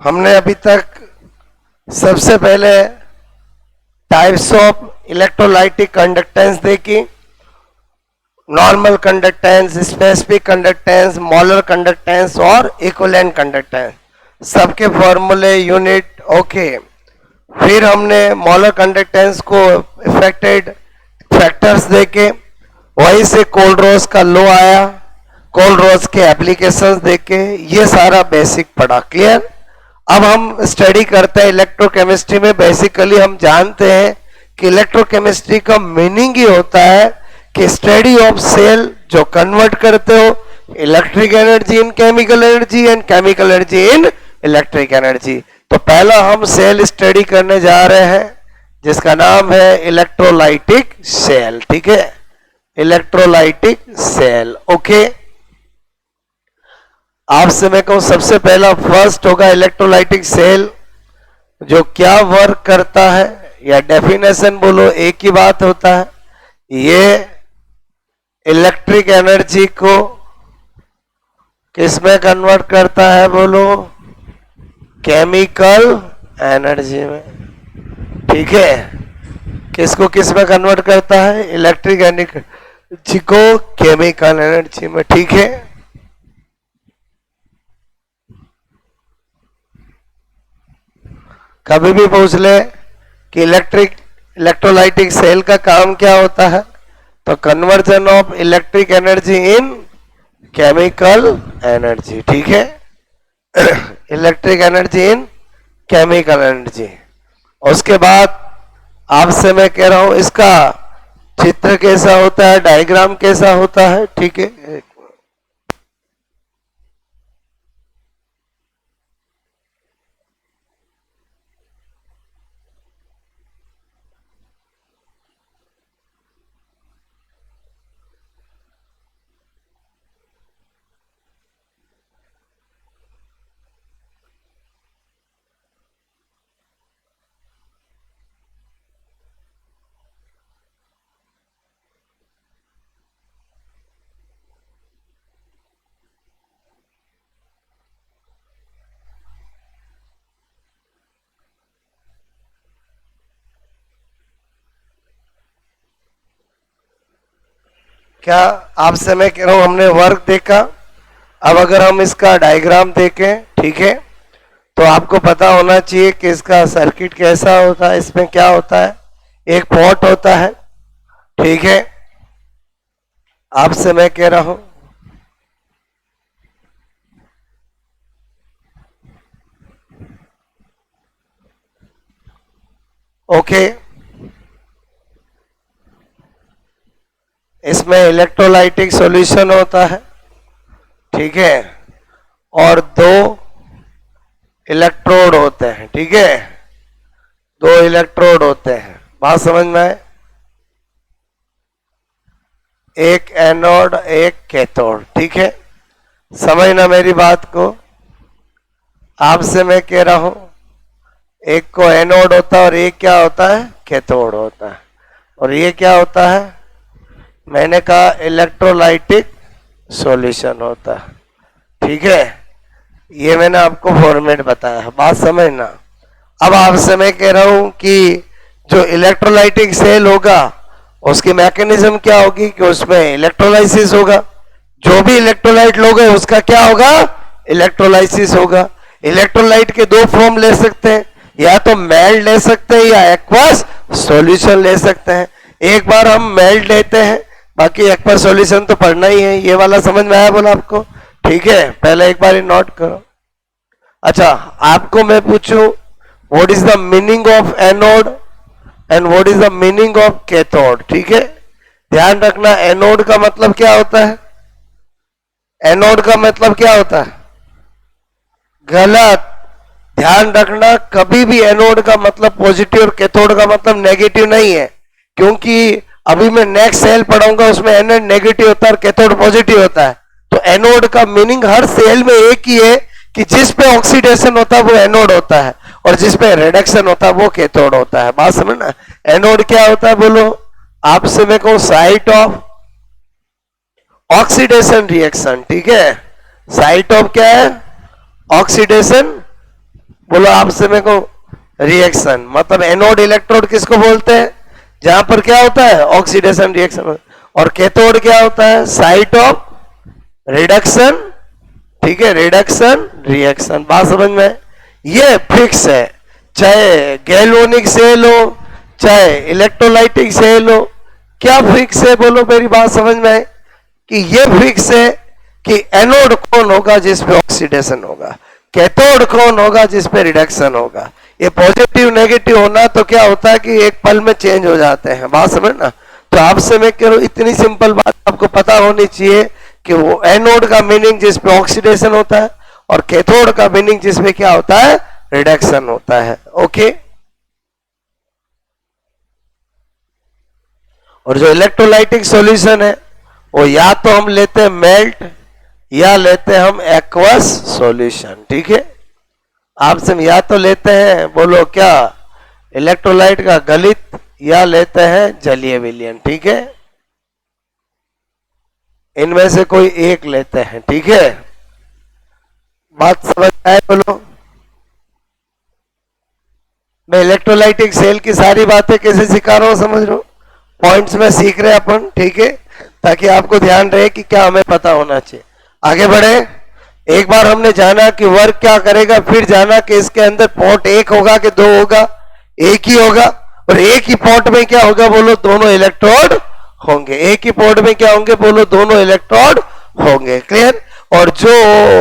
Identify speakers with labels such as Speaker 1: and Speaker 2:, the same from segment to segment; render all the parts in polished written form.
Speaker 1: हमने अभी तक सबसे पहले टाइप्स ऑफ इलेक्ट्रोलाइटिक कंडक्टेंस देखी, normal conductance, specific conductance, molar conductance और इक्विवेलेंट कंडक्टेंस। सबके फॉर्मूले, यूनिट, ओके। फिर हमने मोलर कंडक्टेंस को इफेक्टेड फैक्टर्स देखे, वहीं से कोलरोज का लॉ आया, कोलरोज के एप्लीकेशंस देखे, ये सारा बेसिक पढ़ा। क्लियर? अब हम स्टडी करते हैं इलेक्ट्रोकेमिस्ट्री में। बेसिकली हम जानते हैं कि इलेक्ट्रोकेमिस्ट्री का मीनिंग ही होता है कि स्टडी ऑफ सेल, जो कन्वर्ट करते हो electric energy in chemical energy and chemical energy in electric energy. तो पहला हम सेल स्टडी करने जा रहे हैं जिसका नाम है इलेक्ट्रोलाइटिक सेल। ठीक है, इलेक्ट्रोलाइटिक सेल। ओके, आपसे मैं कहूं सबसे पहला फर्स्ट होगा इलेक्ट्रोलाइटिक सेल, जो क्या वर्क करता है या डेफिनेशन बोलो एक ही बात होता है। ये इलेक्ट्रिक एनर्जी को किस में कन्वर्ट करता है बोलो? केमिकल एनर्जी में। ठीक है, किसको किस में कन्वर्ट करता है? इलेक्ट्रिक एनर्जी को केमिकल एनर्जी में। ठीक है, कभी भी पूछ ले कि इलेक्ट्रोलाइटिक सेल का काम क्या होता है, तो conversion of electric energy in chemical energy. ठीक है, electric energy in chemical energy. उसके बाद आपसे मैं कह रहा हूं इसका चित्र कैसा होता है, डायग्राम कैसा होता है। ठीक है, क्या आपसे मैं कह रहा हूं हमने वर्क देखा, अब अगर हम इसका डायग्राम देखें, ठीक है, तो आपको पता होना चाहिए कि इसका सर्किट कैसा होता है। इसमें क्या होता है? एक पोर्ट होता है। ठीक है, आपसे मैं कह रहा हूं ओके, इसमें इलेक्ट्रोलाइटिक सॉल्यूशन होता है। ठीक है, और दो इलेक्ट्रोड होते हैं। ठीक है, दो इलेक्ट्रोड होते हैं। बात समझ में आए? एक एनोड, एक कैथोड। ठीक है, समझना मेरी बात को। आपसे मैं कह रहा हूं एक को एनोड होता है और एक क्या होता है? कैथोड होता है। और ये क्या होता है? मैंने कहा इलेक्ट्रोलाइटिक सॉल्यूशन होता है। ठीक है, ये मैंने आपको फॉर्मेट बताया, बात समझना। अब आपसे मैं कह रहा हूं कि जो इलेक्ट्रोलाइटिक सेल होगा उसकी मैकेनिज्म क्या होगी कि उसमें इलेक्ट्रोलाइसिस होगा। जो भी इलेक्ट्रोलाइट लोगे उसका क्या होगा? इलेक्ट्रोलाइसिस होगा। इलेक्ट्रोलाइट के दो फॉर्म ले सकते हैं, या तो मेल्ट ले सकते हैं या एक्वस सॉल्यूशन ले सकते हैं। एक बार हम मेल्ट लेते हैं, बाकी एक्वस सॉल्यूशन तो पढ़ना ही है। ये वाला समझ में आया बोला आपको? ठीक है, पहले एक बार नोट करो। अच्छा, आपको मैं पूछूं what is the meaning of anode and what is the meaning of cathode? ठीक है, ध्यान रखना, एनोड का मतलब क्या होता है? एनोड का मतलब क्या होता है? गलत। ध्यान रखना, कभी भी एनोड का मतलब पॉजिटिव और कैथोड का मतलब नेगेटिव नहीं है, क्योंकि अभी मैं नेक्स्ट सेल पढ़ाऊंगा उसमें एनोड नेगेटिव होता है और कैथोड पॉजिटिव होता है। तो एनोड का मीनिंग हर सेल में एक ही है कि जिस पे ऑक्सीडेशन होता है वो एनोड होता है और जिस पे रिडक्शन होता है वो कैथोड होता है। बात समझना, एनोड क्या होता है बोलो? आपसे मैं कहूं साइट ऑफ ऑक्सीडेशन रिएक्शन। ठीक है, साइट ऑफ क्या है? ऑक्सीडेशन बोलो आपसे मेरे को, रिएक्शन मतलब एनोड इलेक्ट्रोड किसको बोलते हैं, जहां पर क्या होता है ऑक्सीडेशन रिएक्शन, और कैथोड क्या होता है साइट ऑफ रिडक्शन, ठीक है, रिडक्शन रिएक्शन। बात समझ में, ये फिक्स है, चाहे गैल्वेनिक सेल हो चाहे इलेक्ट्रोलाइटिक सेल हो, क्या फिक्स है बोलो, मेरी बात समझ में है कि ये फिक्स है कि एनोड कौन होगा जिस पे ऑक्सीडेशन होगा, कैथोड कौन होगा जिस पे रिडक्शन होगा। ये पॉजिटिव नेगेटिव होना तो क्या होता है कि एक पल में चेंज हो जाते हैं, बात समझ ना। तो आपसे मैं कह रहा हूं इतनी सिंपल बात आपको पता होनी चाहिए कि वो एनोड का मीनिंग जिस पे ऑक्सीडेशन होता है और कैथोड का मीनिंग जिसमें क्या होता है रिडक्शन होता है। ओके, और जो इलेक्ट्रोलाइटिक सॉल्यूशन है वो या तो हम लेते हैं मेल्ट या लेते हैं हम एक्वस सॉल्यूशन, ठीक है। आपसे हम या तो लेते हैं बोलो क्या इलेक्ट्रोलाइट का गलित या लेते हैं जलीय विलयन, ठीक है, इनमें से कोई एक लेते हैं, ठीक है। बात समझ आए बोलो। मैं इलेक्ट्रोलाइटिक सेल की सारी बातें कैसे सिखा रहा हूं समझ रहे हो, पॉइंट्स में सीख रहे हैं अपन, ठीक है, ताकि आपको ध्यान रहे कि क्या हमें पता होना चाहिए। आगे बढ़े, एक बार हमने जाना कि वर्क क्या करेगा, फिर जाना कि इसके अंदर पॉट एक होगा कि दो होगा, एक ही होगा, और एक ही पॉट में क्या होगा बोलो दोनों इलेक्ट्रोड होंगे, एक ही पॉट में क्या होंगे बोलो दोनों इलेक्ट्रोड होंगे, क्लियर। और जो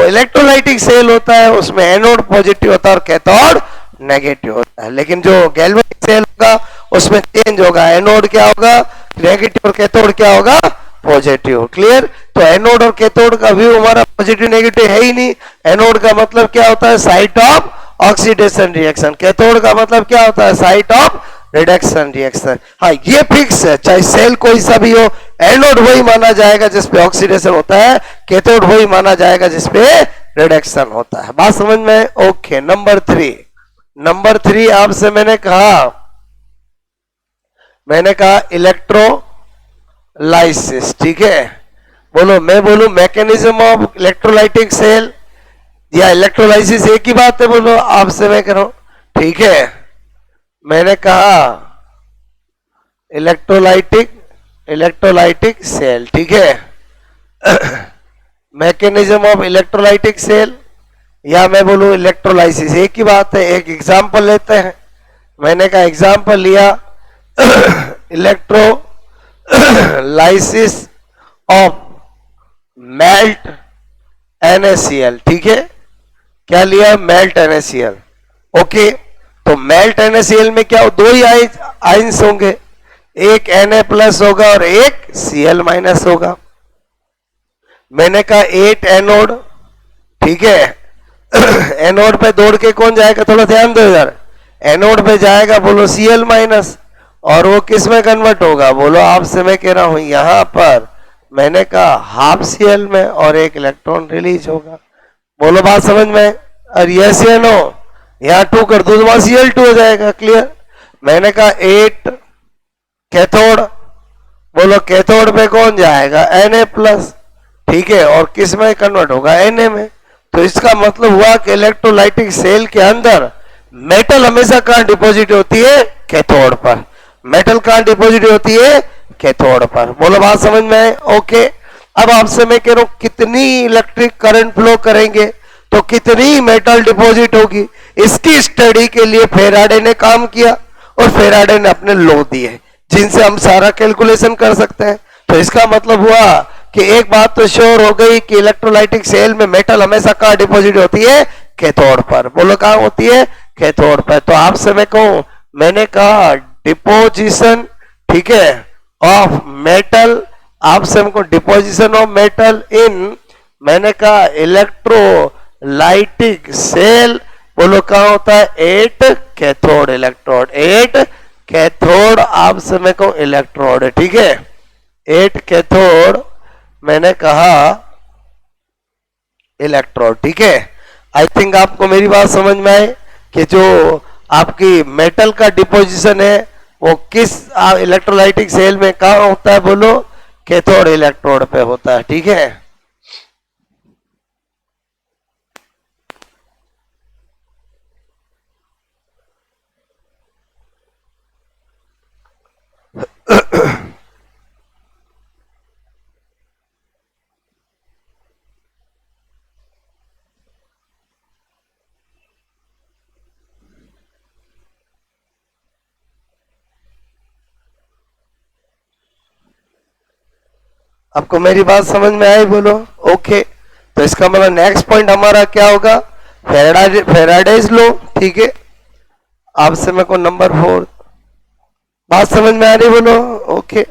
Speaker 1: इलेक्ट्रोलाइटिक सेल होता है उसमें एनोड पॉजिटिव होता है और कैथोड नेगेटिव होता है, लेकिन जो गैल्वेनिक सेल होगा उसमें चेंज होगा, एनोड क्या होगा नेगेटिव और कैथोड क्या होगा पॉजिटिव, क्लियर। तो एनोड और कैथोड का व्यू हमारा पॉजिटिव नेगेटिव है ही नहीं। एनोड का मतलब क्या होता है site of oxidation reaction, cathode का मतलब क्या होता है साइट ऑफ रिडक्शन रिएक्शन। हाँ ये फिक्स है, चाहे सेल कोई सा भी हो, एनोड वही माना जाएगा जिसपे ऑक्सीडेशन होता है, कैथोड वही माना जाएगा जिसपे रिडक्शन होता है। बात समझ में? ओके, नंबर 3, नंबर 3 आपसे मैंने कहा इलेक्ट्रोलाइसिस, ठीक है। बोलो, मैं बोलूं मैकेनिज्म ऑफ इलेक्ट्रोलाइटिक सेल या इलेक्ट्रोलाइसिस एक ही बात है, बोलो आपसे मैं कह रहा हूं, ठीक है। मैंने कहा इलेक्ट्रोलाइटिक सेल, ठीक है, मैकेनिज्म ऑफ इलेक्ट्रोलाइटिक सेल या मैं बोलूं इलेक्ट्रोलाइसिस एक ही बात है। एक एग्जांपल लेते हैं, मैंने कहा एग्जांपल लिया इलेक्ट्रोलाइसिस ऑफ मेल्ट NaCl, ठीक है, क्या लिया मेल्ट NaCl, ओके। तो मेल्ट NaCl में क्या दो ही आइंस होंगे, एक Na+ होगा और एक Cl- होगा। मैंने कहा 8 एनोड, ठीक है, एनोड पे दौड़ के कौन जाएगा, थोड़ा ध्यान दो यार, एनोड पे जाएगा बोलो Cl-, और वो किस में कन्वर्ट होगा बोलो आपसे मैं कह रहा हूं यहां पर, मैंने कहा हाफ Cl में, और एक इलेक्ट्रॉन रिलीज होगा। बोलो बात समझ में? और यस या नो, यहां 2 कर दो तो वहां Cl2 हो जाएगा, क्लियर। मैंने कहा 8 कैथोड, बोलो कैथोड पे कौन जाएगा Na+, ठीक है, और किस में कन्वर्ट होगा Na में। तो इसका मतलब हुआ कि इलेक्ट्रोलाइटिक सेल के अंदर मेटल हमेशा कहां डिपॉजिट होती है, कैथोड पर। मेटल कहां डिपॉजिट होती है, कैथोड पर। बोलो बात समझ में है? ओके। अब आपसे मैं कह रहा हूं कितनी इलेक्ट्रिक करंट फ्लो करेंगे तो कितनी मेटल डिपॉजिट होगी, इसकी स्टडी के लिए फेराडे ने काम किया, और फेराडे ने अपने लॉ दिए जिनसे हम सारा कैलकुलेशन कर सकते हैं। तो इसका मतलब हुआ कि एक बात तो श्योर हो गई कि इलेक्ट्रोलाइटिक सेल में मेटल हमेशा कहां डिपॉजिट होती है, कैथोड पर। बोलो कहां होती है, कैथोड पर। तो आपसे मैं कहूं, मैंने कहा डिपोजिशन, ठीक है, ऑफ मेटल, आपसे हमको डिपोजिशन ऑफ मेटल इन, मैंने कहा इलेक्ट्रोलाइटिक सेल, बोलो कहां होता है 8 कैथोड इलेक्ट्रोड, 8 कैथोड आपसे मैं कहूं इलेक्ट्रोड, ठीक है, 8 कैथोड मैंने कहा इलेक्ट्रोड, ठीक है। आई थिंक आपको मेरी बात समझ में आए कि जो आपकी मेटल का डिपोजिशन है वो किस इलेक्ट्रोलाइटिक सेल में कहां होता है, बोलो कैथोड इलेक्ट्रोड पे होता है, ठीक है। आपको मेरी बात समझ में आई? बोलो ओके। तो इसका मतलब नेक्स्ट पॉइंट हमारा क्या होगा? फेराडेज लो, ठीक है। आपसे मेरे को नंबर 4 बात समझ में आ रही? बोलो ओके।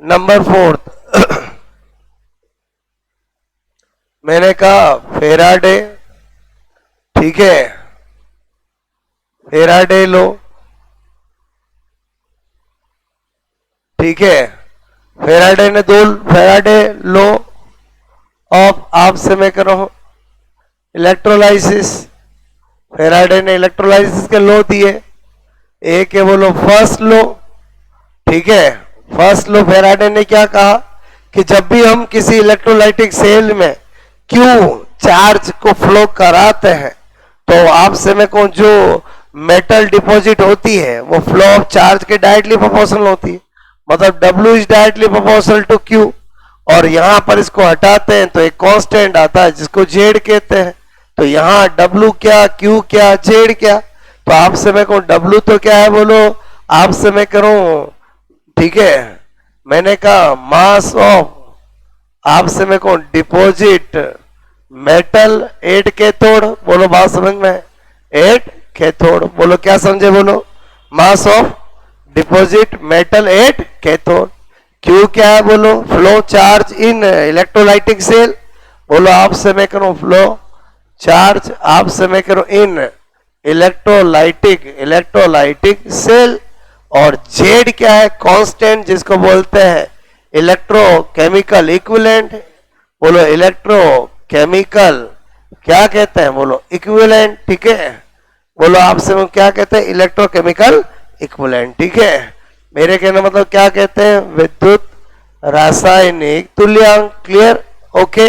Speaker 1: नंबर 4 मैंने कहा फेराडे, ठीक है, फेराडे लो, ठीक है। फेराडे लो ऑफ, आपसे मैं कर रहा हूं इलेक्ट्रोलाइसिस। फेराडे ने इलेक्ट्रोलाइसिस के लो दिए। एक है बोलो फर्स्ट लो, ठीक है। फर्स्ट लो फेराडे ने क्या कहा कि जब भी हम किसी इलेक्ट्रोलाइटिक सेल में क्यू चार्ज को फ्लो कराते हैं तो आपसे में को जो मेटल डिपॉजिट होती है वो फ्लो ऑफ चार्ज के डायरेक्टली प्रोपोर्शनल होती है। मतलब W is directly proportional to Q। और यहां पर इसको हटाते हैं तो एक कांस्टेंट आता है जिसको जेड कहते हैं। तो यहाँ W क्या, Q क्या, जेड क्या? तो आपसे मैं कहूँ W तो क्या है? बोलो आपसे मैं करूं, ठीक है। मैंने कहा मास ऑफ, आपसे मैं कहूं डिपॉजिट मेटल 8 कैथोड। बोलो बात समझ में? 8 कैथोड। बोलो क्या समझे? बोलो mass of deposit metal 8 cathode. Q क्या है? बोलो flow charge in electrolytic cell. बोलो आपसे मैं करूं फ्लो चार्ज, आपसे मैं करूं इन इलेक्ट्रोलाइटिक सेल। और जेड क्या है? कांस्टेंट, जिसको बोलते हैं इलेक्ट्रोकेमिकल इक्विवेलेंट। बोलो इलेक्ट्रोकेमिकल क्या कहते हैं? बोलो इक्विवेलेंट, ठीक है। बोलो आपसे हम क्या कहते हैं? इलेक्ट्रोकेमिकल इक्विवेलेंट, ठीक है। मेरे कहने मतलब क्या कहते हैं? विद्युत रासायनिक तुल्यांक। क्लियर? ओके।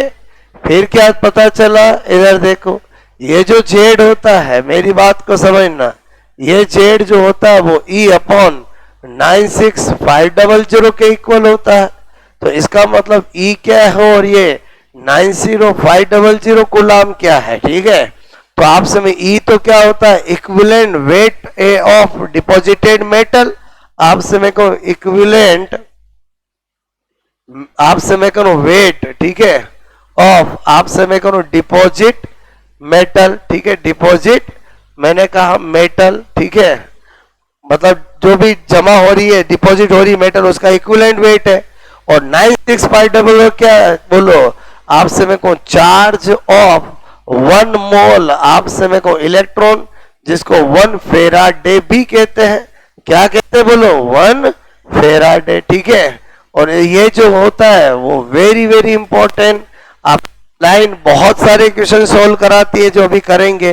Speaker 1: फिर क्या पता चला? इधर देखो, ये जो जेड होता है, मेरी बात को समझना, ये जेड जो होता है वो E अपॉन 96500 के इक्वल होता है। तो इसका मतलब E क्या है और ये 90500 कूलाम क्या है, ठीक है। तो आपसे में E तो क्या होता है? Equivalent weight A of deposited metal. आपसे में को इक्विवेलेंट, आपसे मैं करूं वेट, ठीक है, ऑफ, आपसे मैं करूं डिपॉजिट मेटल, ठीक है। डिपॉजिट मैंने कहा मेटल, ठीक है। मतलब जो भी जमा हो रही है, डिपॉजिट हो रही है मेटल, उसका इक्विवेलेंट वेट है। और 96500 क्या है? बोलो आपसे मैं कहूं चार्ज ऑफ 1 मोल, आपसे मैं कहूं इलेक्ट्रॉन, जिसको 1 फेराडे भी कहते हैं। क्या कहते हैं? बोलो 1 फेराडे, ठीक है। और ये जो होता है वो वेरी वेरी इंपॉर्टेंट। आप लाइन बहुत सारे क्वेश्चन सोल्व कराती है जो अभी करेंगे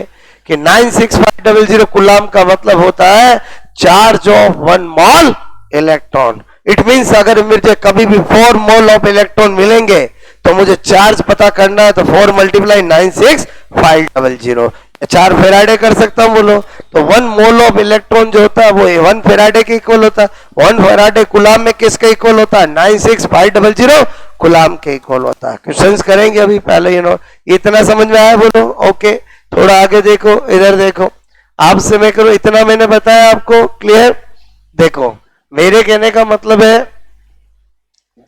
Speaker 1: कि 96500 कुलाम का मतलब होता है charge of 1 mole electron. It means अगर मुझे कभी भी 4 मोल ऑफ इलेक्ट्रॉन मिलेंगे तो मुझे चार्ज पता करना है, तो 4 मल्टीप्लाई 96500, 4 फेराडे कर सकता हूं। बोलो तो 1 मोल ऑफ इलेक्ट्रॉन जो होता है वो 1 फेराडे के इक्वल होता है। 1 फेराडे कुलाम में किसके इक्वल होता है? 96500 कुलाम के इक्वल होता है। क्वेश्चंस करेंगे अभी, पहले इतना समझ में आया? बोलो ओके। थोड़ा आगे देखो, इधर देखो, आपसे मैं करूं इतना मैंने बताया आपको, क्लियर? देखो मेरे कहने का मतलब है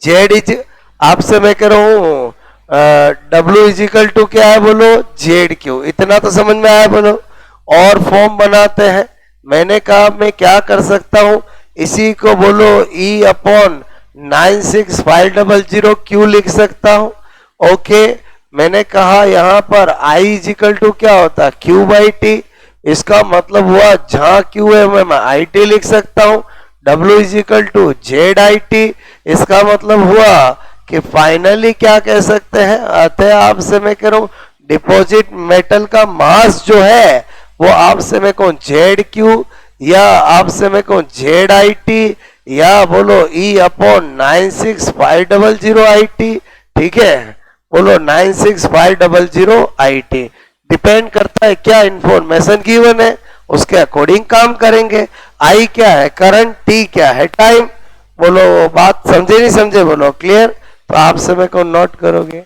Speaker 1: जेड इज, आपसे मैं कह रहा हूं W इज इक्वल टू क्या है? बोलो जेड क्यू। इतना तो समझ में आया? बोलो। और फॉर्म बनाते हैं। मैंने कहा मैं क्या कर सकता हूं, इसी को बोलो E अपॉन 96500 क्यू लिख सकता हूं। ओके। मैंने कहा यहां पर I इज इक्वल टू क्या होता है? Q by T. इसका मतलब हुआ जहां Q है मैं आई टी लिख सकता हूं। W is equal to Z I T. इसका मतलब हुआ कि फाइनली क्या कह सकते हैं? अतः आपसे मैं कह रहा हूं डिपॉजिट मेटल का मास जो है वो आपसे मैं कहूं जेड क्यू, या आपसे मैं कहूं जेड आई टी, या बोलो E अपॉन 96500 आई टी, ठीक है। बोलो 96500 आई टी। डिपेंड करता है क्या इंफॉर्मेशन गिवन है, उसके अकॉर्डिंग काम करेंगे। आई क्या है? करंट। टी क्या है? टाइम। बोलो बात समझे नहीं समझे? बोलो क्लियर? तो आप समय को नोट करोगे।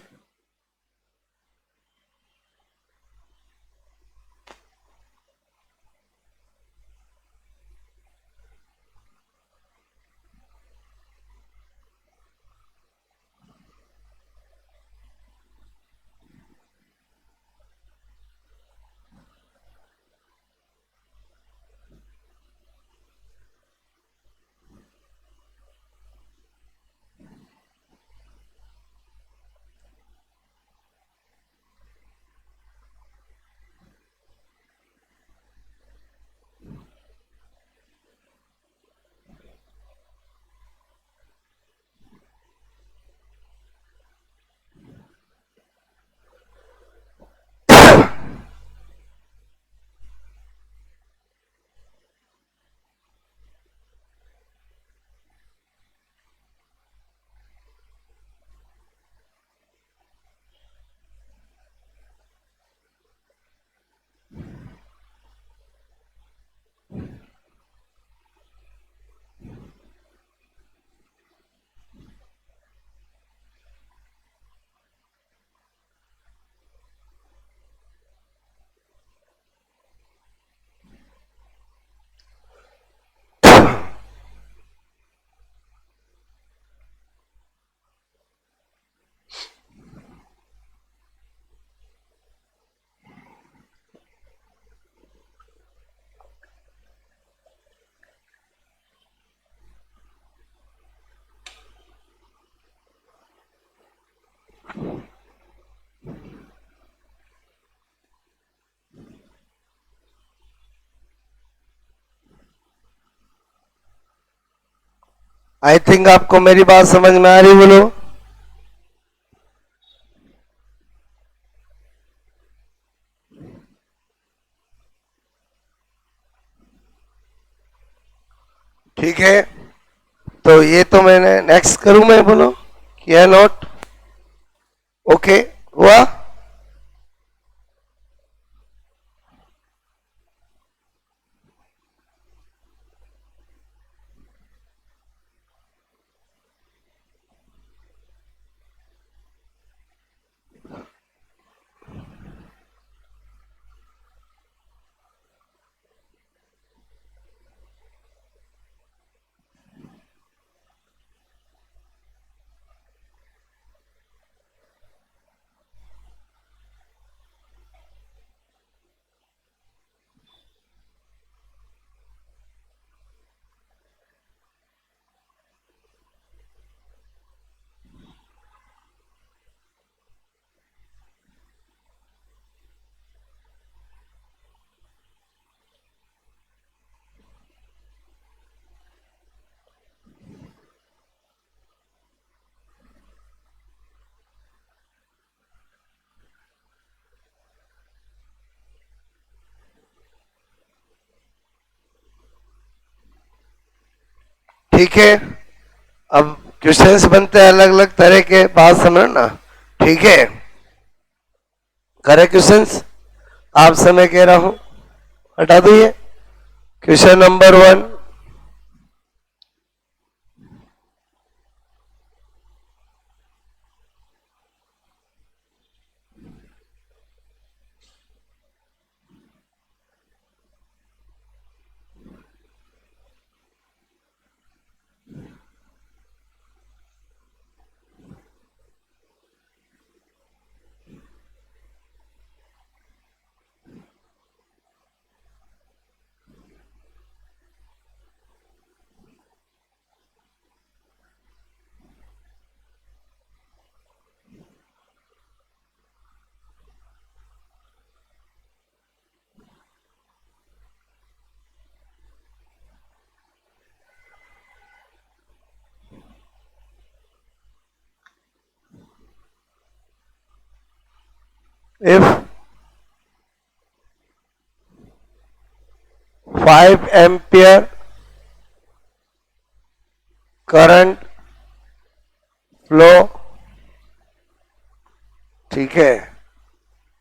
Speaker 1: आई थिंक आपको मेरी बात समझ में आ रही, बोलो। ठीक है, तो ये तो मैंने नेक्स्ट करूं मैं, बोलो किया नोट। ओके हुआ। ठीक है, अब क्वेश्चंस बनते हैं अलग अलग तरह के, बात समझो ना। ठीक है, करे क्वेश्चंस, आप समय कह रहा हूं, हटा दो ये। Question number 1, if 5 ampere current flow, ठीक है,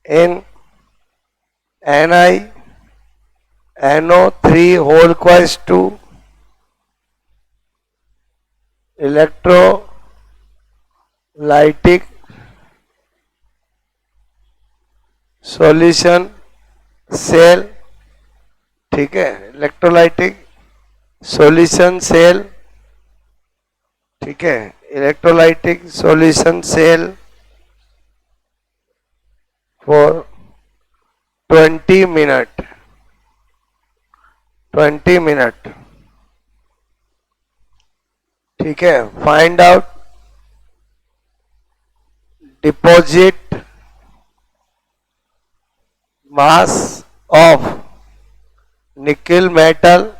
Speaker 1: in Ni NO3 whole equals to electrolytic solution cell, ठीक है, इलेक्ट्रोलाइटिक सॉल्यूशन सेल, ठीक है, electrolytic solution cell for 20 minute, 20 minute, ठीक है। Find out deposit mass of nickel metal,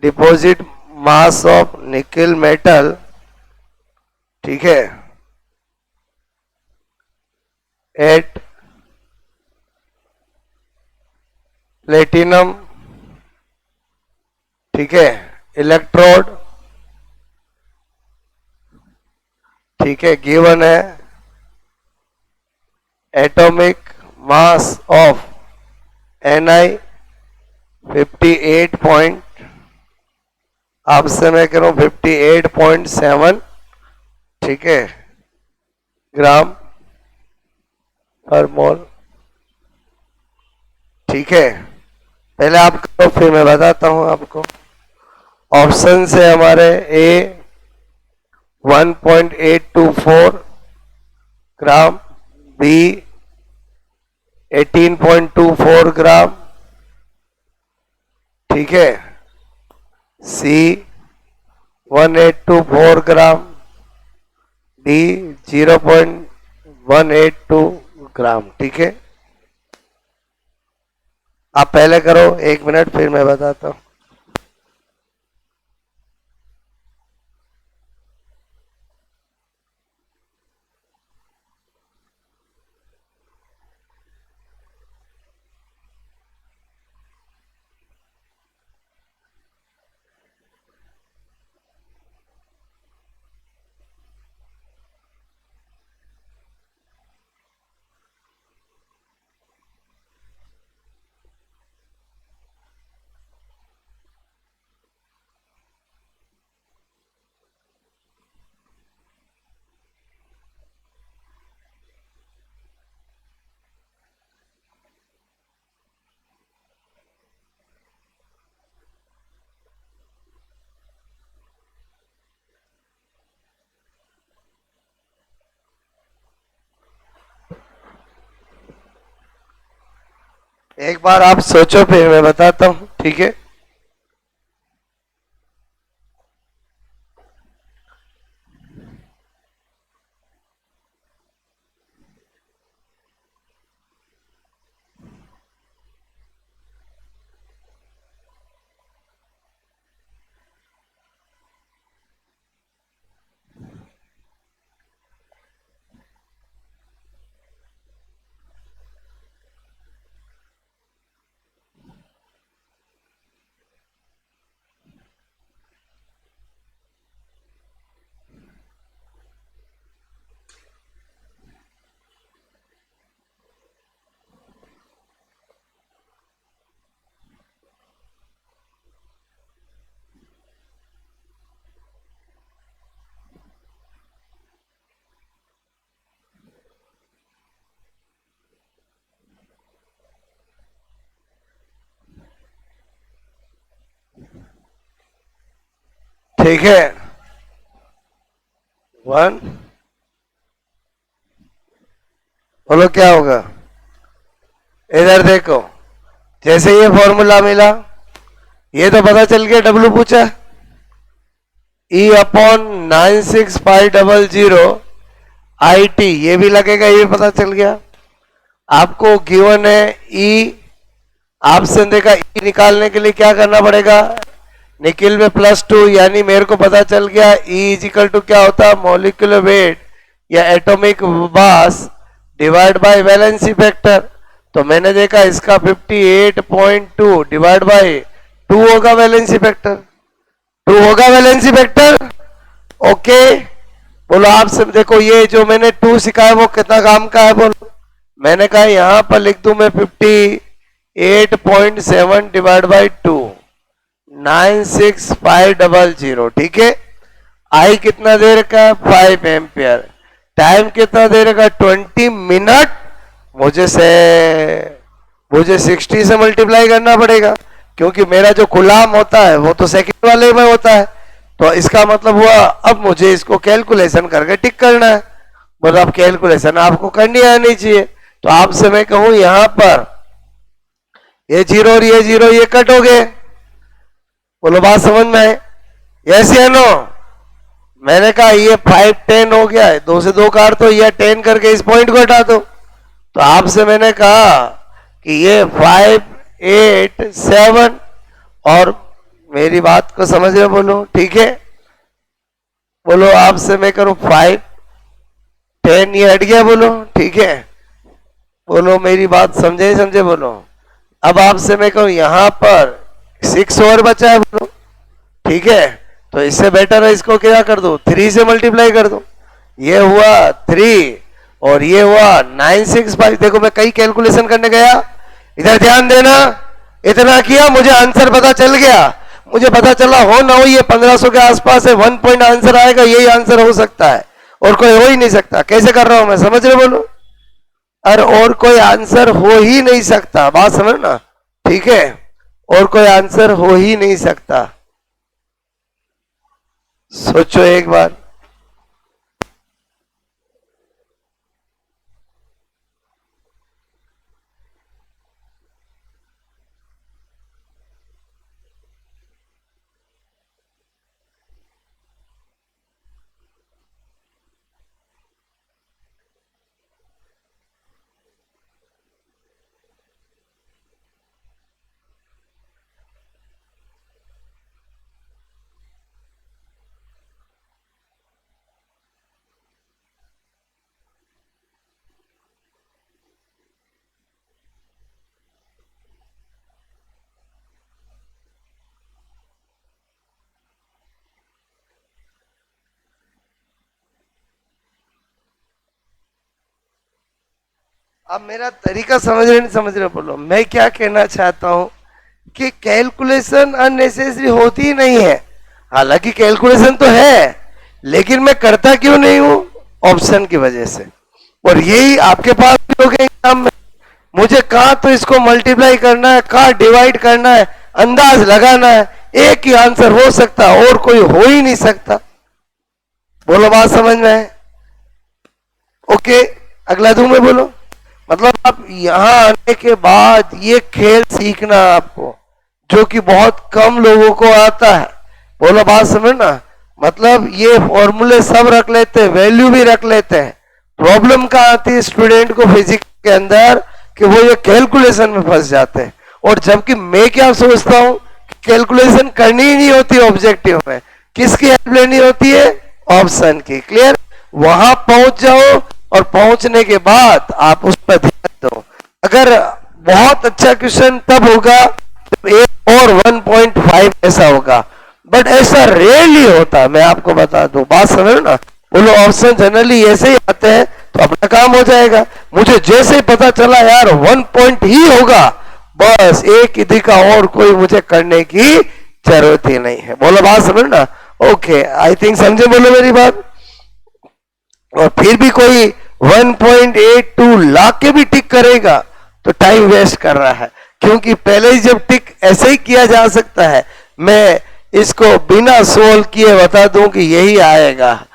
Speaker 1: deposit mass of nickel metal, ठीक है, एट प्लेटिनम, ठीक है, इलेक्ट्रोड, ठीक है, गिवन है एटॉमिक मास ऑफ Ni 58 आपसे मैं कह रहा हूं 58.7, ठीक है, ग्राम पर मोल, ठीक है। पहले आप करो फिर मैं बताता हूं आपको। ऑप्शन से हमारे ए 1.824 ग्राम, बी 18.24 ग्राम, ठीक है, सी 1824 ग्राम, डी 0.182 ग्राम, ठीक है। आप पहले करो 1 मिनट, फिर मैं बताता हूं। एक बार आप सोचो फिर मैं बताता हूं, ठीक है। ठीक है, 1, बोलो क्या होगा। इधर देखो, जैसे ये फॉर्मूला मिला, ये तो पता चल गया, डब्ल्यू पूछा, ई अपॉन 96500 आई टी, ये भी लगेगा, ये पता चल गया। आपको गिवन है ई, आपसे देखा ई निकालने के लिए क्या करना पड़ेगा, निकिल में +2, यानी मेरे को पता चल गया ई इज इक्वल टू क्या होता है, मॉलिक्यूलर वेट या atomic mass divide by valency factor. तो मैंने देखा इसका 58.2 डिवाइड बाय 2 होगा वैलेंसी फैक्टर, 2 होगा वैलेंसी फैक्टर। ओके, बोलो आपसे देखो, ये जो मैंने 2 सिखाया वो कितना काम का है बोलो। मैंने कहा यहां पर लिख दूं मैं 58.7 डिवाइड बाई 2, 96500, ठीक है। आई कितना दे रखा है, 5 एम्पियर। टाइम कितना दे रखा, 20 मिनट। मुझे 60 से मल्टीप्लाई करना पड़ेगा, क्योंकि मेरा जो गुलाम होता है वो तो सेकंड वाले में होता है। तो इसका मतलब हुआ अब मुझे इसको कैलकुलेशन करके टिक करना है। बोलो अब कैलकुलेशन आपको करनी आनी चाहिए। तो आपसे मैं कहूं यहां पर ये 0 और ये 0 ये कट हो गए। बोलो बात समझ में है, यस या नो। मैंने कहा ये 5 10 हो गया है, 2 से 2 काट तो ये 10 करके इस पॉइंट को हटा दो। तो आपसे मैंने कहा कि ये 5 8 7, और मेरी बात को समझ रहे बोलो, ठीक है। बोलो आपसे मैं करूं 5 10, ये हट गया बोलो, ठीक है। बोलो मेरी बात समझे बोलो। अब आपसे मैं कहूं यहां पर 6 और बचा है बोलो, ठीक है। तो इससे बेटर है इसको क्या कर दो, 3 से मल्टीप्लाई कर दो। ये हुआ 3 और ये हुआ 965। देखो मैं कई कैलकुलेशन करने गया, इधर ध्यान देना, इतना किया मुझे आंसर पता चल गया। मुझे पता चला हो ना हो ये 1500 के आसपास है, 1 पॉइंट आंसर आएगा, यही आंसर हो सकता है और कोई हो ही नहीं सकता। कैसे कर रहा हूं मैं, समझ रहे बोलो। अरे और कोई आंसर हो ही नहीं सकता, बात समझना, ठीक है। और कोई आंसर हो ही नहीं सकता। सोचो एक बार। अब मेरा तरीका समझ रहे नहीं समझ रहे बोलो। मैं क्या कहना चाहता हूं कि कैलकुलेशन अननेसेसरी होती ही नहीं है। हालांकि कैलकुलेशन तो है, लेकिन मैं करता क्यों नहीं हूं, ऑप्शन की वजह से। और यही आपके पास भी हो गया एग्जाम में। मुझे कहां तो इसको मल्टीप्लाई करना है, कहां डिवाइड करना है, अंदाज लगाना है। एक ही आंसर हो सकता है और कोई हो ही नहीं सकता। बोलो बात समझ में है। ओके, अगला दूं मैं बोलो। मतलब आप यहाँ आने के बाद ये खेल सीखना आपको, जो कि बहुत कम लोगों को आता है। बोलो बात समझ ना। मतलब ये फॉर्मूले सब रख लेते हैं, वैल्यू भी रख लेते हैं। प्रॉब्लम कहाँ आती है स्टूडेंट को फिजिक्स के अंदर, कि वो ये कैलकुलेशन में फंस जाते हैं। और जबकि मैं क्या सोचता हूँ, कैलकुलेशन करनी ही नहीं होती ऑब्जेक्टिव में, किसकी हेल्प लेनी होती है, ऑप्शन की। क्लियर? वहां पहुंच जाओ और पहुंचने के बाद आप उस पर ध्यान दो। अगर बहुत अच्छा क्वेश्चन तब होगा जब 1 और 1.5 ऐसा होगा, बट ऐसा रेयरली होता, मैं आपको बता दूं। बात समझ ना। बोलो ऑप्शन जनरली ऐसे ही आते हैं तो अपना काम हो जाएगा। मुझे जैसे ही पता चला यार 1 पॉइंट ही होगा, बस एक विधि का और कोई मुझे करने की जरूरत ही नहीं है। बोलो बात समझ ना। ओके, आई थिंक समझे बोलो मेरी बात। और फिर भी कोई 1.82 लाख के भी टिक करेगा तो टाइम वेस्ट कर रहा है, क्योंकि पहले ही जब टिक ऐसे ही किया जा सकता है। मैं इसको बिना सोल्व किए बता दूं कि यही आएगा।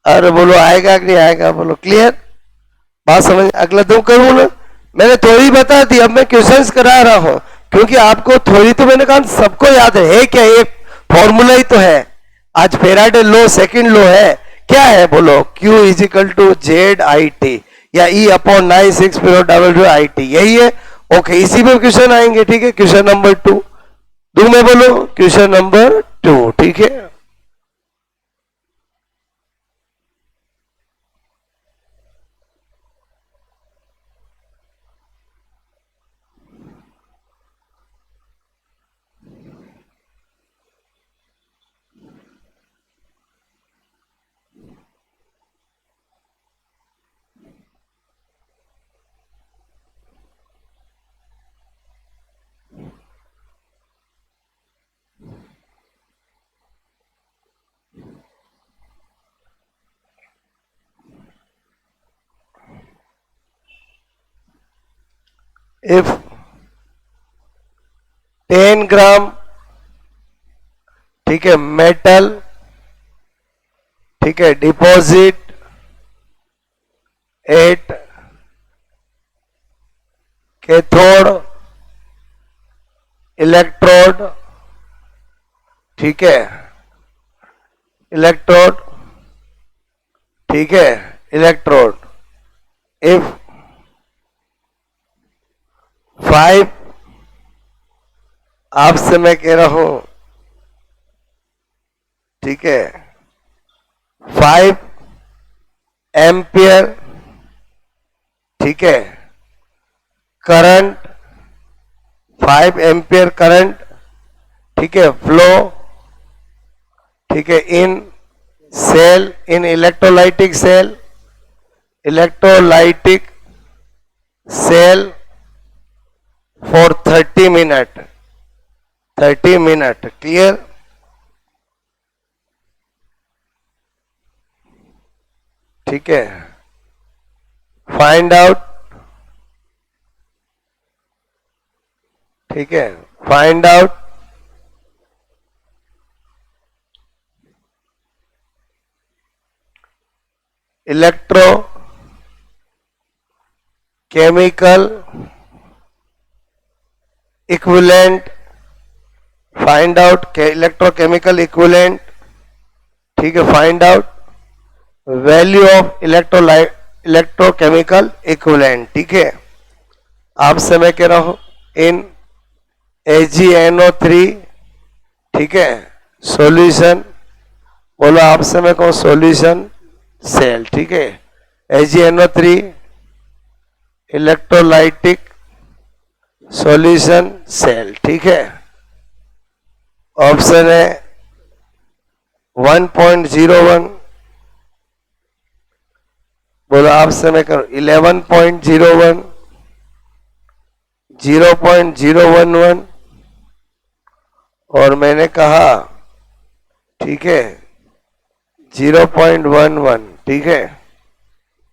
Speaker 1: अरे बोलो आएगा कि नहीं आएगा, बोलो। क्लियर? बात समझ? अगला दो करूं ना। मैंने थोड़ी बता दी, अब मैं क्वेश्चंस करा रहा हूं, क्योंकि आपको थोड़ी तो मैंने कहा सबको याद है क्या, एक फॉर्मूला ही तो है। आज फेराडे लो सेकंड लो है, क्या है बोलो, Q is equal to Z I T, या E अपॉन 96000 यही है। ओके, इसी पे क्वेश्चन आएंगे। ठीक है, क्वेश्चन नंबर 2 दू मैं बोलो, क्वेश्चन नंबर 2। ठीक है, इफ 10 ग्राम, ठीक है, मेटल, ठीक है, डिपॉजिट एट कैथोड इलेक्ट्रोड, ठीक है, इलेक्ट्रोड, ठीक है, इलेक्ट्रोड, इफ 5, आपसे मैं कह रहा हूं, ठीक है, 5 एम्पियर, ठीक है, करंट, 5 एम्पियर करंट, ठीक है, फ्लो, ठीक है, in cell, in electrolytic cell, electrolytic cell for 30 minute, 30 minute. Clear? ठीक है, फाइंड आउट, ठीक है, find out electro chemical equivalent, find out electrochemical equivalent, ठीक है, find out value of electrochemical equivalent. ठीक है, आपसे मैं कह रहा हूं इन AgNO3, ठीक है, सॉल्यूशन, बोलो आपसे मैं कहूं सॉल्यूशन सेल, ठीक है, AgNO3 इलेक्ट्रोलाइटिक सॉल्यूशन सेल, ठीक है। ऑप्शन है 1.01, बोलो आपसे मैं करूं 11.01, 0.011, और मैंने कहा, ठीक है, 0.11। ठीक है,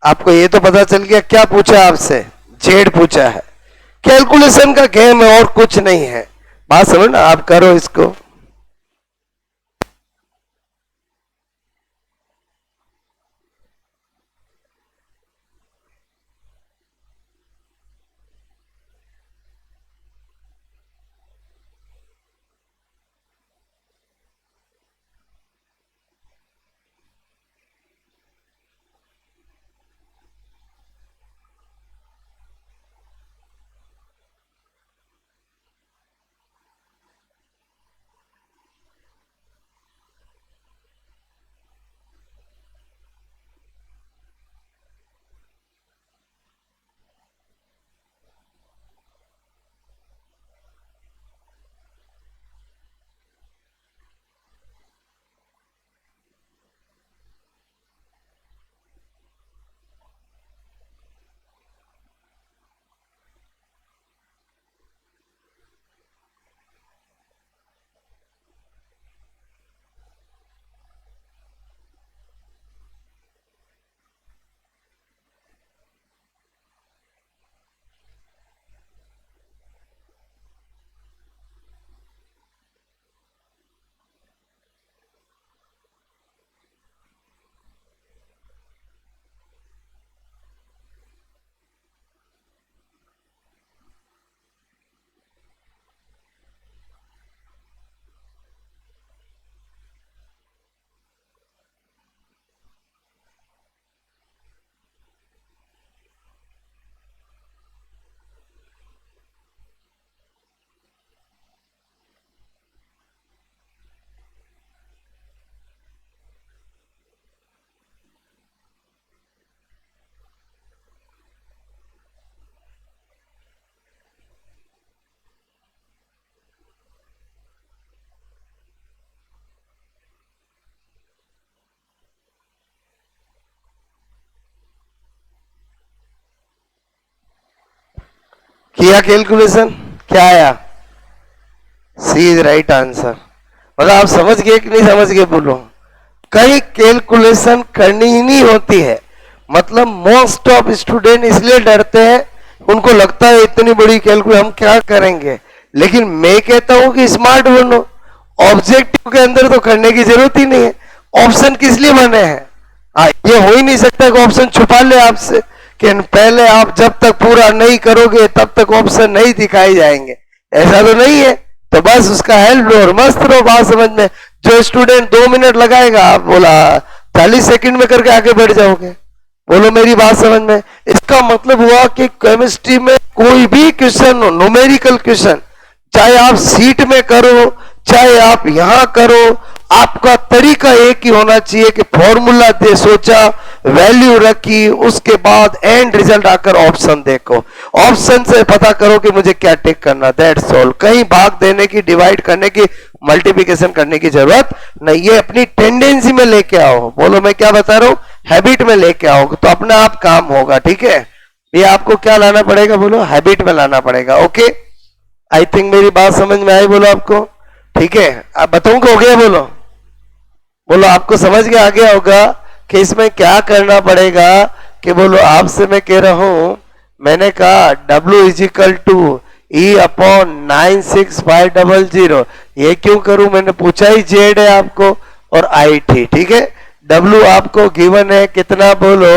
Speaker 1: आपको ये तो पता चल गया क्या पूछा आपसे, जेड पूछा है। कैलकुलेशन का गेम है और कुछ नहीं है। बात समझ ना, आप करो इसको। किया कैलकुलेशन, क्या आया? सी इज राइट आंसर। मतलब आप समझ गए कि नहीं समझ गए बोलो? कई कैलकुलेशन करनी ही नहीं होती है। मतलब मोस्ट ऑफ स्टूडेंट इसलिए डरते हैं, उनको लगता है इतनी बड़ी कैलकुलेशन हम क्या करेंगे। लेकिन मैं कहता हूं कि स्मार्ट बनो, ऑब्जेक्टिव के अंदर तो करने की जरूरत ही नहीं है। ऑप्शन किस लिए बने हैं? ये हो ही नहीं सकता कि ऑप्शन छुपा ले आपसे कि पहले आप जब तक पूरा नहीं करोगे तब तक ऑप्शन नहीं दिखाए जाएंगे, ऐसा तो नहीं है। तो बस उसका हेल्प लो और मस्त रहो बात समझ में। जो स्टूडेंट 2 मिनट लगाएगा, आप बोला 40 सेकंड में करके आगे बढ़ जाओगे। बोलो मेरी बात समझ में? इसका मतलब हुआ कि केमिस्ट्री में कोई भी क्वेश्चन हो, न्यूमेरिकल क्वेश्चन, चाहे आप सीट में करो चाहे आप यहां करो, आपका तरीका एक ही होना चाहिए कि फॉर्मूला दे सोचा, वैल्यू रखी, उसके बाद एंड रिजल्ट आकर ऑप्शन देखो, ऑप्शन से पता करो कि मुझे क्या टिक करना, दैट्स ऑल। कहीं भाग देने की, डिवाइड करने की, मल्टीप्लिकेशन करने की जरूरत नहीं। ये अपनी टेंडेंसी में लेके आओ। बोलो मैं क्या बता रहा हूं? हैबिट में लेके आओ तो अपने आप काम होगा। ठीक है, ये आपको क्या लाना पड़ेगा? बोलो हैबिट में लाना पड़ेगा। ओके, आई थिंक मेरी बात समझ में आई। बोलो आपको ठीक है? आप बताऊंगा हो गया? बोलो बोलो आपको समझ के आ गया होगा कि इसमें क्या करना पड़ेगा। कि बोलो आपसे मैं कह रहा हूं, मैंने कहा W is equal to E upon 96500। ये क्यों करूं? मैंने पूछा ही जेड है आपको और IT। ठीक है, W आपको गिवन है कितना? बोलो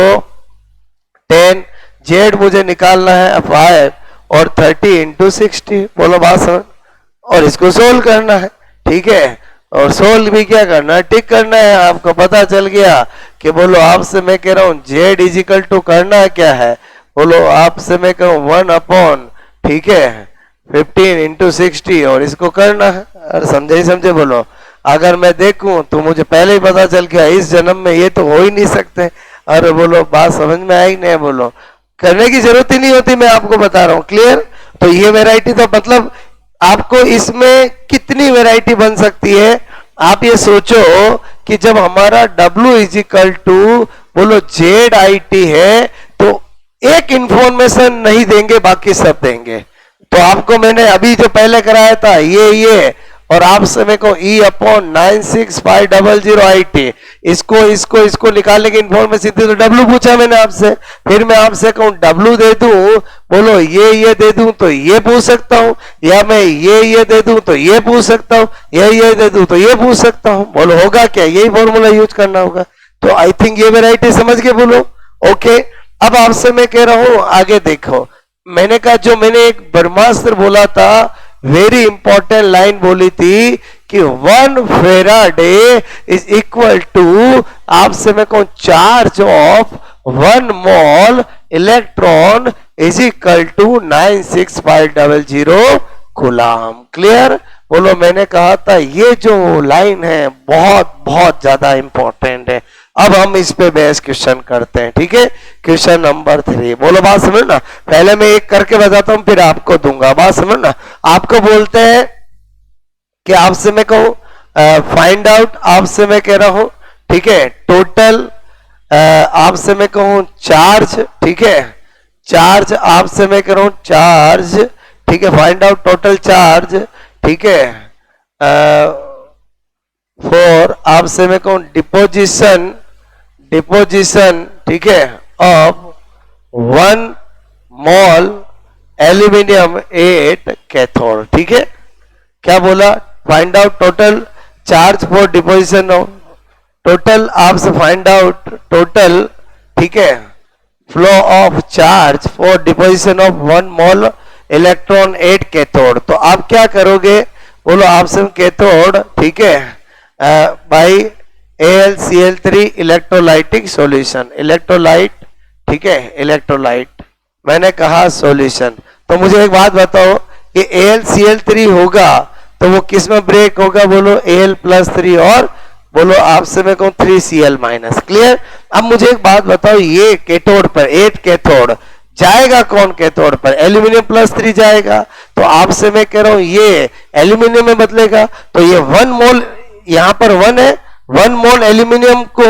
Speaker 1: 10, जेड मुझे निकालना है 5 और 30 इंटू 60। बोलो बात समझ? और इसको सोल्व करना है। ठीक है, और सोल्व भी क्या करना है? टिक करना है। आपको पता चल गया कि बोलो आपसे मैं कह रहा हूं जेड इजिकल टू करना है क्या है? बोलो आपसे मैं कह रहा हूं 1 अपॉन, ठीक है, 15 इंटू 60 और इसको करना है। अरे समझे ही समझे? बोलो अगर मैं देखूं तो मुझे पहले ही पता चल गया इस जन्म में ये तो हो ही नहीं सकते। अरे बोलो बात समझ में आई नहीं? बोलो करने की जरूरत ही नहीं होती, मैं आपको बता रहा हूं। क्लियर? तो ये वेराइटी तो मतलब आपको इसमें कितनी वैरायटी बन सकती है? आप ये सोचो कि जब हमारा W इज इक्वल टू बोलो ZIT है तो एक इंफॉर्मेशन नहीं देंगे, बाकी सब देंगे। तो आपको मैंने अभी जो पहले कराया था ये और आपसे मेरे को E अपॉन 96500 इसको निकालने की इंफॉर्मेशन थी तो W पूछा मैंने आपसे। फिर मैं आपसे कहूं W दे दूं, बोलो ये दे दूं तो ये पूछ सकता हूं, या मैं ये दे दूं तो ये पूछ सकता हूं, ये दे दूं तो ये पूछ सकता हूं। बोलो होगा क्या? यही फॉर्मूला यूज करना होगा। तो आई थिंक ये वेराइटी समझ के बोलो। ओके, अब आपसे मैं कह रहा हूं आगे देखो। मैंने कहा जो मैंने एक ब्रह्मास्त्र बोला था, वेरी इंपॉर्टेंट लाइन बोली थी कि 1 फेराडे इज इक्वल टू, आपसे मैं कहूं charge of 1 mole electron is equal to 96500 coulomb. Clear? बोलो मैंने कहा था ये जो लाइन है बहुत बहुत ज्यादा इंपॉर्टेंट है। अब हम इस पे बेस क्वेश्चन करते हैं। ठीक है, क्वेश्चन नंबर 3। बोलो बात समझना, पहले मैं एक करके बताता हूं फिर आपको दूंगा। बात समझना, आपको बोलते हैं कि आपसे मैं कहूं फाइंड आउट, आपसे मैं कह रहा हूं ठीक है टोटल, आपसे मैं कहूं चार्ज, ठीक है चार्ज, आपसे मैं कह रहा हूं चार्ज, ठीक है फाइंड आउट टोटल चार्ज, ठीक है फॉर, आपसे मैं कहूं डिपोजिशन, ठीक है ऑफ 1 मोल एल्यूमिनियम 8 कैथोड। ठीक है, क्या बोला? Find out total charge for deposition of, total आपसे फाइंड आउट टोटल, ठीक है flow of charge for deposition of 1 mole electron 8 cathode. तो आप क्या करोगे? बोलो आपसे कैथोड, ठीक है by AlCl3 electrolytic solution, electrolyte, ठीक है इलेक्ट्रोलाइट, मैंने कहा सॉल्यूशन। तो मुझे एक बात बताओ कि AlCl3 होगा तो वो किस में ब्रेक होगा? बोलो Al+3 और बोलो आपसे मैं कहूं 3Cl-। क्लियर? अब मुझे एक बात बताओ, ये कैथोड पर 8 कैथोड जाएगा कौन कैथोड पर? एल्यूमिनियम +3 जाएगा। तो आपसे मैं कह रहा हूं ये एल्यूमिनियम में बदलेगा। तो ये 1 मोल, यहां पर 1 है, 1 मोल एल्यूमिनियम को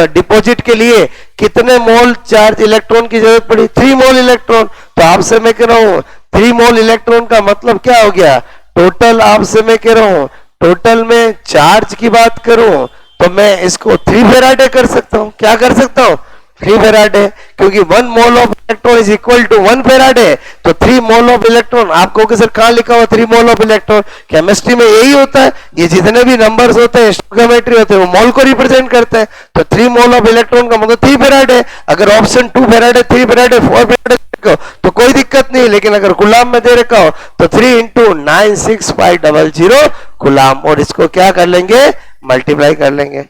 Speaker 1: डिपॉजिट के लिए कितने मोल चार्ज इलेक्ट्रॉन की जरूरत पड़ी? 3 मोल इलेक्ट्रॉन। तो आपसे मैं कह रहा हूं 3 मोल इलेक्ट्रॉन का मतलब क्या हो गया? टोटल आपसे मैं कह रहा हूं, टोटल में चार्ज की बात करूं तो मैं इसको 3 फेराडे कर सकता हूं। क्या कर सकता हूं? 3 फेराडे, क्योंकि 1 mole of electron is equal to 1 faraday. तो 3 मोल ऑफ इलेक्ट्रॉन, आपको कि सर कहां लिखा हुआ 3 मोल ऑफ इलेक्ट्रॉन? केमिस्ट्री में यही होता है, ये जितने भी नंबर्स होते हैं, स्टोइकोमेट्री होते हैं, वो मोल को रिप्रेजेंट करते हैं। तो 3 मोल ऑफ इलेक्ट्रॉन का मतलब 3 फेराडे। अगर ऑप्शन 2 फेराडे, 3 फेराडे, 4 फेराडे तो कोई दिक्कत नहीं, लेकिन अगर गुलाम में दे रखा हो तो 3 इंटू 96500 गुलाम, और इसको क्या कर लेंगे? मल्टीप्लाई कर लेंगे।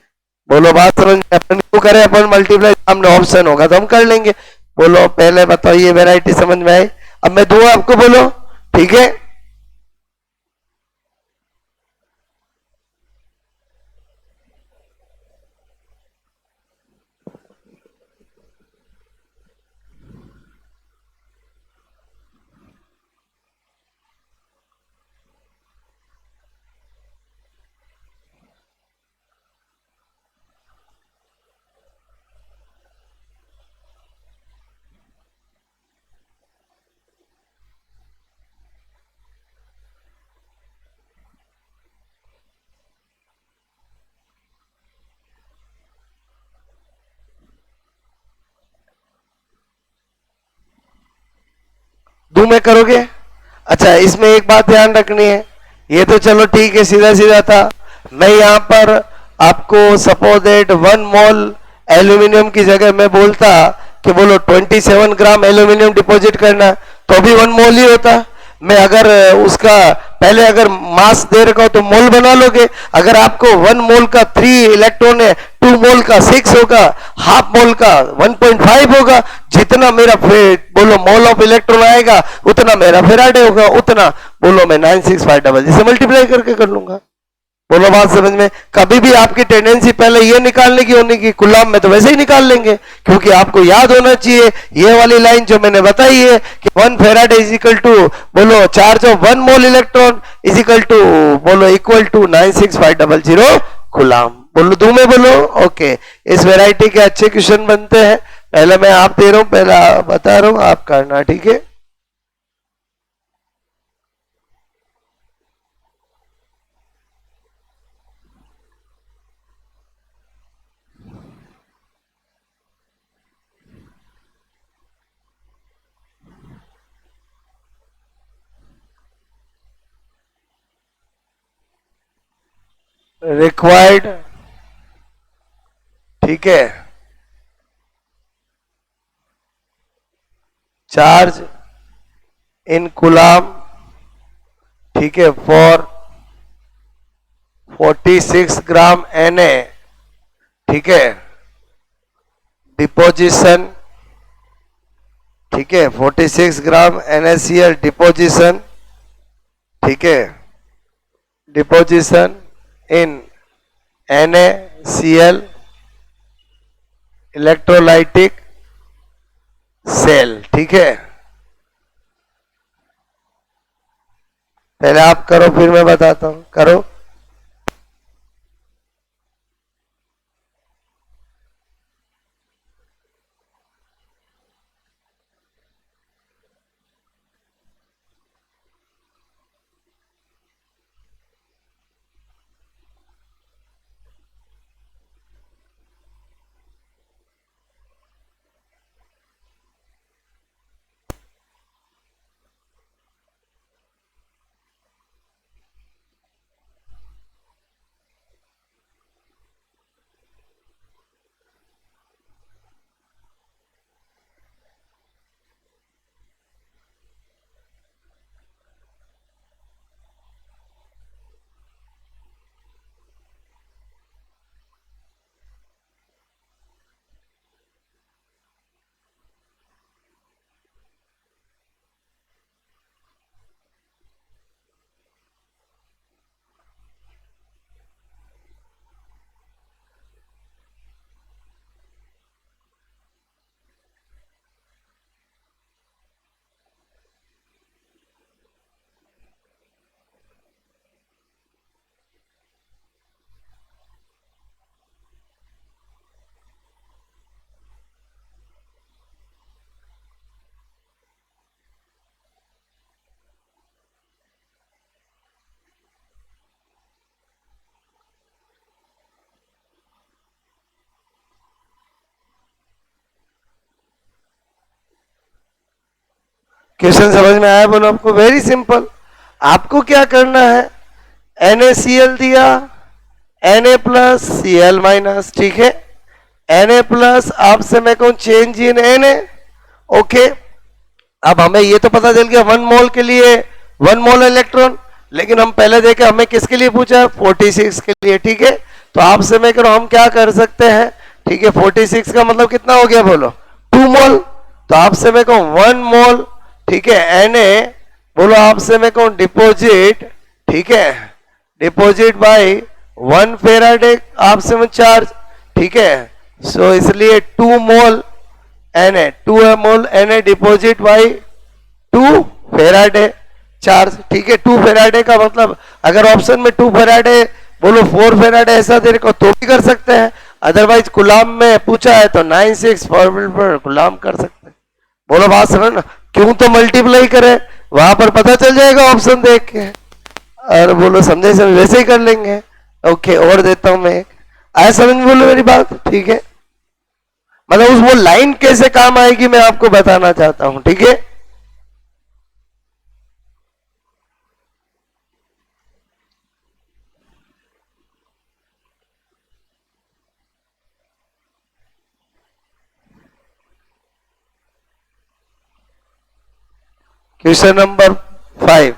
Speaker 1: बोलो बात समझ में? अपन क्यों करें? अपन मल्टीप्लाई, सामने ऑप्शन होगा तो हम कर लेंगे। बोलो पहले बताओ, ये वेराइटी समझ में आई? अब मैं दूंगा आपको, बोलो ठीक है। दो में करोगे? अच्छा, इसमें एक बात ध्यान रखनी है, ये तो चलो ठीक है, सीधा सीधा था। मैं यहां पर आपको सपोज दैट 1 मोल एल्यूमिनियम की जगह मैं बोलता कि बोलो 27 ग्राम एल्यूमिनियम डिपॉजिट करना, तो भी 1 मोल ही होता। मैं अगर उसका पहले अगर मास दे रखा हो तो मोल बना लोगे। अगर आपको 1 मोल का 3 इलेक्ट्रॉन है, 2 मोल का 6 होगा, हाफ मोल का 1.5 होगा। जितना मेरा बोलो मोल ऑफ इलेक्ट्रॉन आएगा उतना मेरा फेराडे होगा, उतना बोलो मैं 96500 से मल्टीप्लाई करके कर लूंगा। बोलो बात समझ में? कभी भी आपकी टेंडेंसी पहले ये निकालने की होने की, कुलाम में तो वैसे ही निकाल लेंगे, क्योंकि आपको याद होना चाहिए ये वाली लाइन जो मैंने बताई है कि 1 फेराडे इज इक्वल टू बोलो charge of 1 mole electron is equal to बोलो इक्वल टू 96500 कुलाम। बोलो दू में बोलो ओके। इस वेराइटी के अच्छे क्वेश्चन बनते हैं। पहले मैं आप दे रहा हूं, पहले बता रहा हूं, आप करना ठीक है। रिक्वायर्ड, ठीक है, चार्ज इन कुलाम, ठीक है, फॉर 46 ग्राम Na, ठीक है, डिपोजिशन, ठीक है, 46 ग्राम NaCl डिपोजिशन, ठीक है, deposition in NaCl electrolytic cell, ठीक है। पहले आप करो फिर मैं बताता हूं, करो। क्वेश्चन समझ में आया बोलो आपको? Very simple. आपको क्या करना है, NaCl दिया, Na प्लस Cl माइनस, ठीक है। Na प्लस आपसे मैं कहूं चेंज इन Na, ओके। अब हमें ये तो पता चल गया 1 मोल के लिए 1 मोल इलेक्ट्रॉन, लेकिन हम पहले देखे हमें किसके लिए पूछा, 46 के लिए, ठीक है। तो आपसे मैं कह रहा हूं हम क्या कर सकते हैं, ठीक है। 46 का मतलब कितना हो गया बोलो, 2 मोल। तो आपसे मैं कहूं 1 मोल, ठीक है, Na बोलो आपसे मैं कहूं डिपोजिट, ठीक है, डिपोजिट बाय 1 फेराडे आपसे मैं चार्ज, ठीक है। सो इसलिए 2 mole Na, 2 mole Na deposit by 2 faraday charge, ठीक है। 2 फेराडे का मतलब अगर ऑप्शन में 2 फेराडे बोलो 4 फेराडे ऐसा देने को तो भी कर सकते हैं, अदरवाइज गुलाम में पूछा है तो 96 पर गुलाम कर सकते हैं। बोलो बात समझ ना, क्यों तो मल्टीप्लाई करे, वहां पर पता चल जाएगा ऑप्शन देख के, और बोलो समझे समझ वैसे ही कर लेंगे। ओके, और देता हूं मैं एक, आया समझ में बोलो मेरी बात, ठीक है। मतलब उस वो लाइन कैसे काम आएगी मैं आपको बताना चाहता हूं, ठीक है। क्वेश्चन नंबर 5,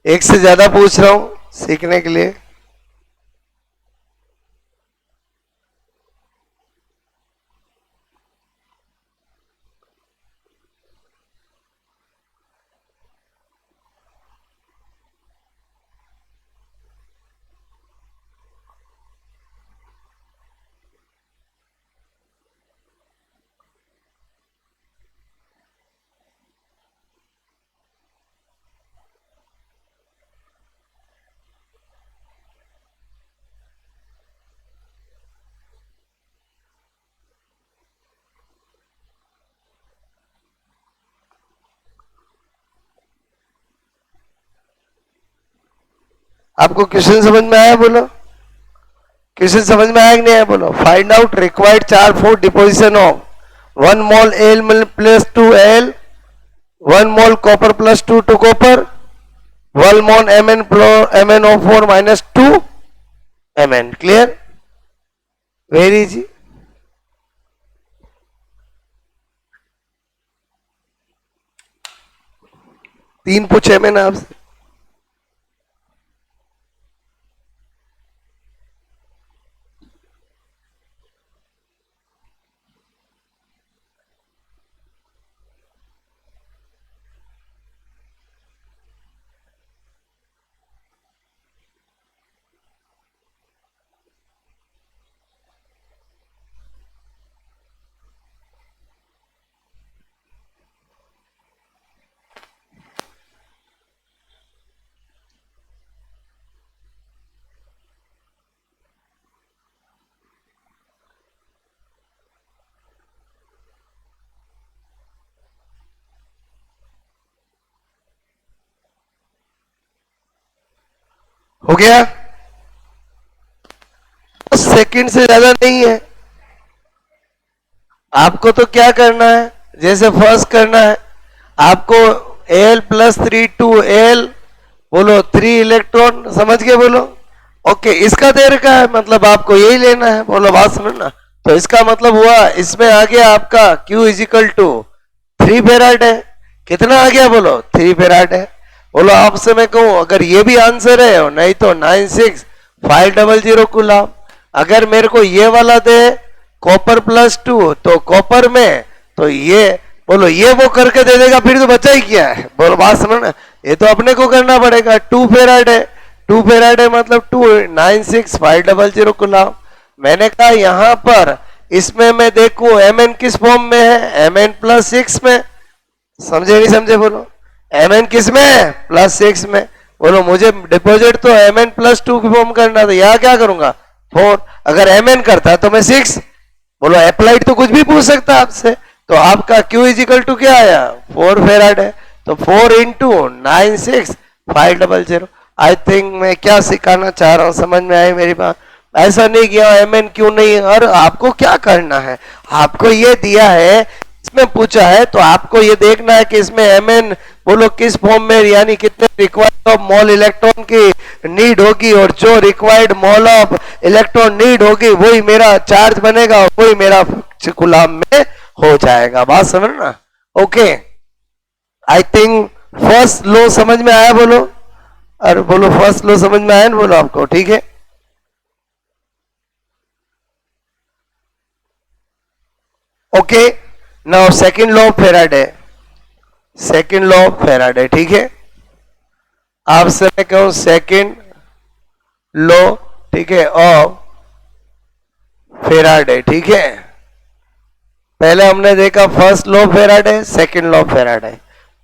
Speaker 1: एक से ज्यादा पूछ रहा हूं सीखने के लिए। आपको क्वेश्चन समझ में आया बोलो? क्वेश्चन समझ में आया कि नहीं आया बोलो? Find out required charge for deposition of 1 mole L plus 2 L, 1 mole copper plus 2 to copper, 1 mole MnO4 minus 2 Mn। Clear? Very easy. तीन पूछे मैंने आपसे। हो गया? सेकंड से ज्यादा नहीं है। आपको तो क्या करना है, जैसे फर्स्ट करना है आपको Al प्लस 3 टू Al बोलो 3 इलेक्ट्रॉन, समझ गए बोलो? ओके, इसका दे रखा है मतलब आपको यही लेना है, बोलो बात समझना। तो इसका मतलब हुआ इसमें आ गया आपका Q इजिकल टू 3 फेराड है। कितना आ गया बोलो? 3 फेराड है। बोलो आपसे मैं कहूं अगर ये भी आंसर है, नहीं तो 96,500 कूलम। अगर मेरे को ये वाला दे कॉपर +2 तो कॉपर में, तो ये बोलो ये वो करके दे देगा, फिर तो बचा ही क्या है? बोलो बात समझ ना, ये तो अपने को करना पड़ेगा। 2 फेराड है, 2 फेराड है मतलब 296,500 कूलम। मैंने कहा यहां पर इसमें मैं देखूं एम किस फॉर्म में है, Mn+6 में। समझे नहीं समझे? बोलो Mn किस में है? +6 में। बोलो मुझे डिपॉजिट तो Mn+2 की फॉर्म करना था, यहाँ क्या करूंगा 4। अगर Mn करता तो मैं 6। बोलो अप्लाइड तो कुछ भी पूछ सकता है आपसे। तो आपका Q इजिकल टू क्या आया? 4 फेराड है, तो 4 इंटू 96,500। आई थिंक मैं क्या सिखाना चाह रहा हूं समझ में आई मेरी बात? ऐसा नहीं किया Mn क्यों नहीं, और आपको क्या करना है, आपको ये दिया है, इसमें पूछा है तो आपको ये देखना है कि इसमें Mn बोलो किस फॉर्म में, यानी कितने रिक्वायर्ड ऑफ मोल इलेक्ट्रॉन की नीड होगी, और जो required mole of electron need होगी वही मेरा चार्ज बनेगा, वही मेरा कूलम में हो जाएगा। बात समझना? ओके, आई थिंक फर्स्ट लो समझ में आया? बोलो, अरे बोलो फर्स्ट लो समझ में आया ना? बोलो आपको ठीक है। Okay, now second law of Faraday, second law of Faraday, ठीक है। आपसे मैं कहूं सेकंड लॉ, ठीक है, ऑफ फेराडे, ठीक है। पहले हमने देखा first law of Faraday, second law of Faraday,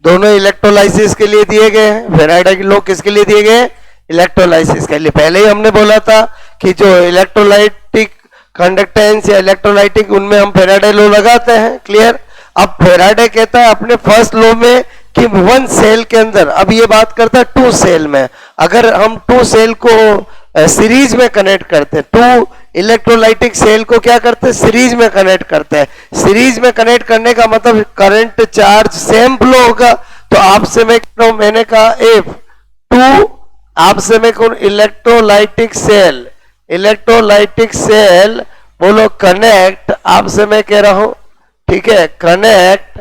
Speaker 1: दोनों इलेक्ट्रोलाइसिस के लिए दिए गए हैं। फेराडे के लॉ किसके लिए दिए गए? इलेक्ट्रोलाइसिस के लिए। पहले ही हमने बोला था कि जो इलेक्ट्रोलाइटिक कंडक्टेंस या इलेक्ट्रोलाइटिक, उनमें हम फेराडे लॉ लगाते हैं। क्लियर? अब फेराडे कहता है अपने फर्स्ट लॉ में कि 1 सेल के अंदर, अब ये बात करता है 2 सेल में, अगर हम 2 सेल को सीरीज में कनेक्ट करते हैं, 2 इलेक्ट्रोलाइटिक सेल को क्या करते हैं? सीरीज में कनेक्ट करते हैं। सीरीज में कनेक्ट करने का मतलब करंट चार्ज सेम फ्लो होगा। तो आपसे मैं कह रहा हूं, मैंने कहा इफ 2, आपसे मैं कहूं इलेक्ट्रोलाइटिक सेल, इलेक्ट्रोलाइटिक सेल बोलो कनेक्ट, आपसे मैं कह रहा हूं, ठीक है, कनेक्ट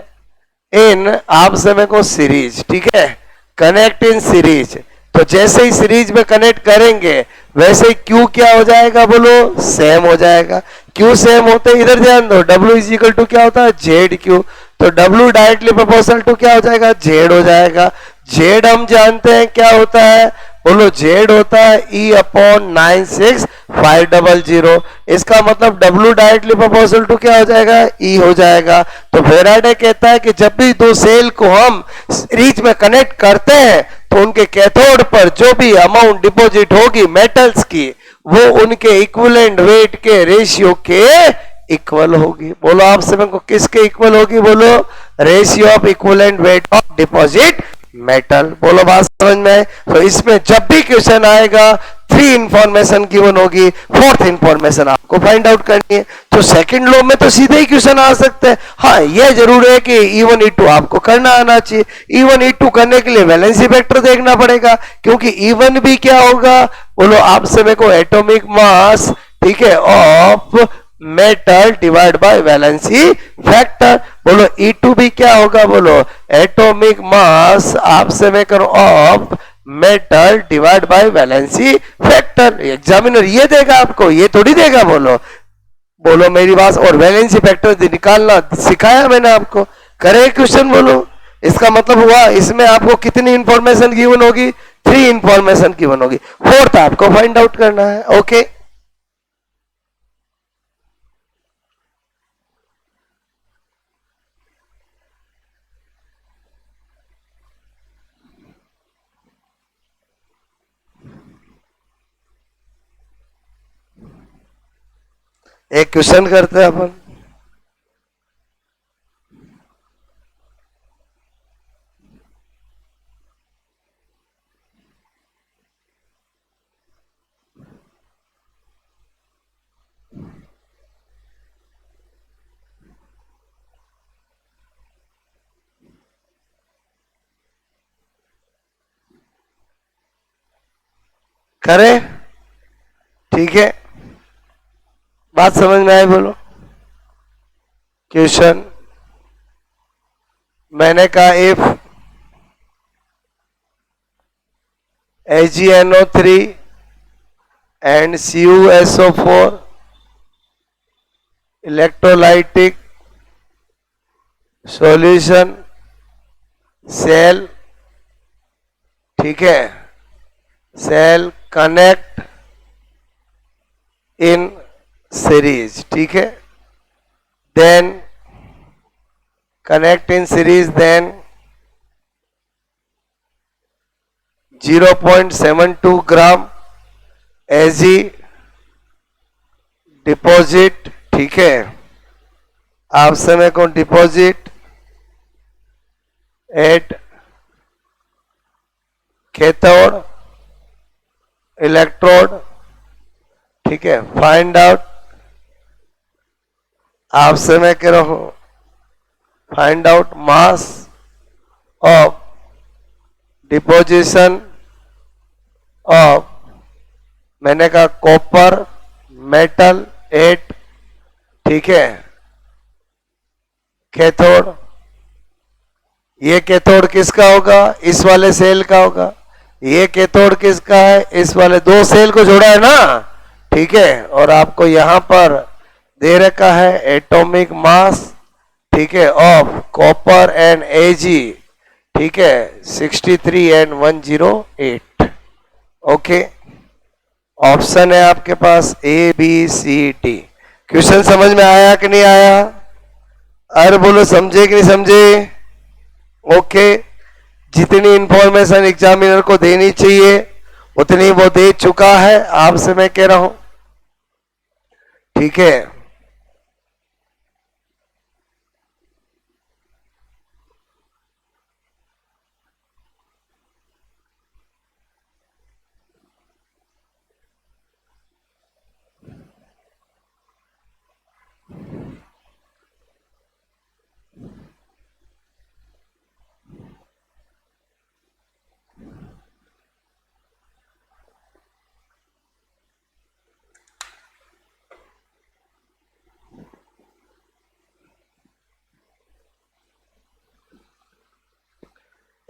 Speaker 1: इन, आपसे मैं कहूं सीरीज, ठीक है, कनेक्ट इन सीरीज। तो जैसे ही सीरीज में कनेक्ट करेंगे वैसे ही क्यू क्या हो जाएगा? बोलो सेम हो जाएगा। क्यू सेम होते इधर ध्यान दो, W इजिकल टू क्या होता है? Z Q. तो W डायरेक्टली प्रोपोर्शनल टू क्या हो जाएगा? जेड हो जाएगा। जेड हम जानते हैं क्या होता है? बोलो जेड होता है E/96,500। इसका मतलब W डायरेक्टली प्रोपोर्शनल टू क्या हो जाएगा? E हो जाएगा। तो फेराडे कहता है कि जब भी 2 सेल को हम सीरीज में कनेक्ट करते हैं तो उनके कैथोड पर जो भी अमाउंट डिपॉजिट होगी मेटल्स की, वो उनके इक्विवेलेंट वेट के रेशियो के इक्वल होगी। बोलो आपसे मैं को किसके इक्वल होगी? बोलो ratio of equivalent weight of deposit metal. बोलो बात समझ में आए? तो इसमें जब भी क्वेश्चन आएगा 3 इंफॉर्मेशन गिवन होगी, 4th इंफॉर्मेशन आपको फाइंड आउट करनी है। तो सेकंड लॉ में तो सीधे ही क्वेश्चन आ सकते हैं। हाँ, यह जरूर है कि E1 E2 आपको करना आना चाहिए। E1 E2 करने के लिए वैलेंसी फैक्टर देखना पड़ेगा, क्योंकि E1 भी क्या होगा? बोलो आपसे मेरे को एटॉमिक मास, ठीक है, of metal divide by valency factor. बोलो E2 भी क्या होगा? बोलो एटॉमिक मास आपसे मैं करूं of metal divide by valency factor. Examiner ये देगा आपको, ये थोड़ी देगा। बोलो बोलो मेरी बात। और वैलेंसी फैक्टर निकालना सिखाया मैंने आपको, करे क्वेश्चन। बोलो इसका मतलब हुआ इसमें आपको कितनी इंफॉर्मेशन गिवन होगी? 3 इंफॉर्मेशन गिवन होगी, 4th आपको फाइंड आउट करना है। ओके, एक क्वेश्चन करते हैं अपन। करें? ठीक है, बात समझ में आई? बोलो क्वेश्चन मैंने कहा if AgNO3 and CuSO4 electrolytic solution cell, ठीक है, सेल कनेक्ट इन सीरीज, ठीक है, then connect in series, then 0.72 gram Ag deposit, ठीक है, आप समय को डिपॉजिट एट कैथोड इलेक्ट्रोड, ठीक है, फाइंड आउट, आप समय के रहो, find out mass of deposition of, मैंने कहा कॉपर मेटल 8, ठीक है, कैथोड, ये कैथोड किसका होगा, इस वाले सेल का होगा, ये कैथोड किसका है, इस वाले दो सेल को जोड़ा है ना, ठीक है, और आपको यहां पर दे रखा है एटॉमिक मास, ठीक है, ऑफ कॉपर एंड Ag, ठीक है, 63 एंड 108, ओके, ऑप्शन है आपके पास ABCD। क्वेश्चन समझ में आया कि नहीं आया, अरे बोलो समझे कि नहीं समझे, ओके, जितनी इंफॉर्मेशन एग्जामिनर को देनी चाहिए उतनी वो दे चुका है, आपसे मैं कह रहा हूं, ठीक है,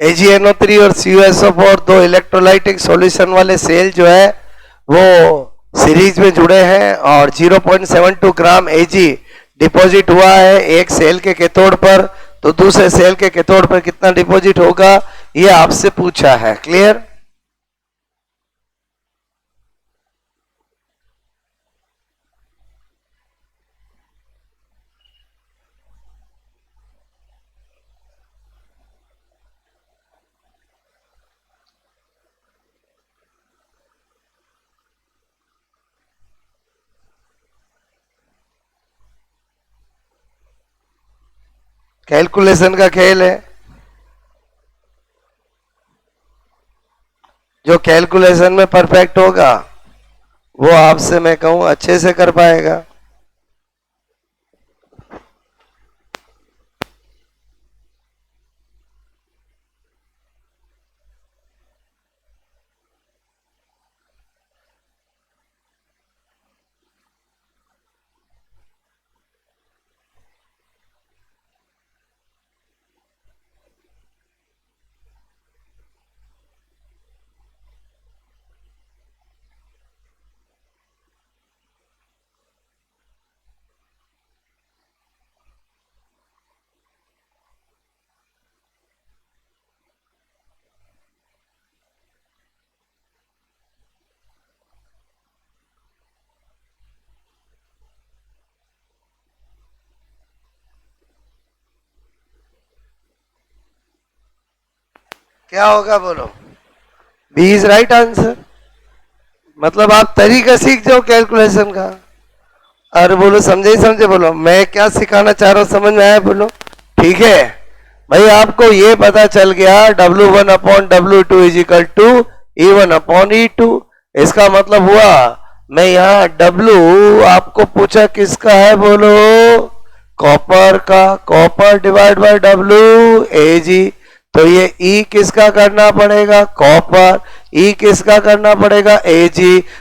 Speaker 1: AgNO3 और CuSO4 दो इलेक्ट्रोलाइटिक सॉल्यूशन वाले सेल जो है वो सीरीज में जुड़े हैं और 0.72 ग्राम Ag डिपॉजिट हुआ है एक सेल के कैथोड पर, तो दूसरे सेल के कैथोड पर कितना डिपॉजिट होगा ये आपसे पूछा है, क्लियर। कैलकुलेशन का खेल है, जो कैलकुलेशन में परफेक्ट होगा वो आपसे मैं कहूं अच्छे से कर पाएगा। क्या होगा बोलो, बी इज राइट आंसर, मतलब आप तरीका सीख जाओ कैलकुलेशन का। अरे बोलो समझे ही समझे, बोलो मैं क्या सिखाना चाह रहा हूं समझ में आया बोलो, ठीक है भाई। आपको ये पता चल गया W1 upon W2 is equal to E1 upon E2, इसका मतलब हुआ मैं यहाँ W आपको पूछा किसका है बोलो, कॉपर का, copper divide by W Ag, तो ये E किसका करना पड़ेगा, कॉपर, E किसका करना पड़ेगा, Ag,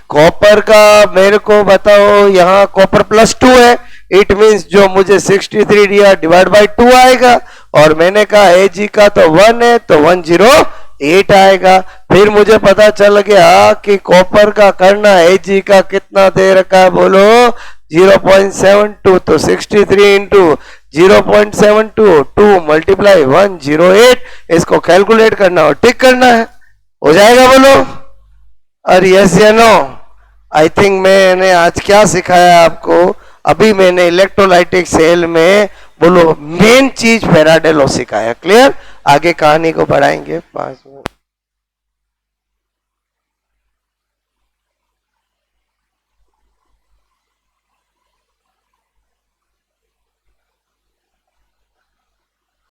Speaker 1: कॉपर का मेरे को बताओ, यहाँ कॉपर +2 है, इट मींस जो मुझे 63 दिया डिवाइड बाय 2 आएगा, और मैंने कहा Ag का तो 1 है तो 108 आएगा, फिर मुझे पता चल गया कि कॉपर का करना Hg का कितना दे रखा है, बोलो 0.72, तो 63 इंटू 0.72 2 मल्टीप्लाई 108, इसको कैलकुलेट करना और टिक करना है, हो जाएगा बोलो। और यस या नो? आई थिंक मैंने आज क्या सिखाया आपको, अभी मैंने इलेक्ट्रोलाइटिक सेल में बोलो मेन चीज फेराडेलो सिखाया। क्लियर? आगे कहानी को बढ़ाएंगे 5 मिनट।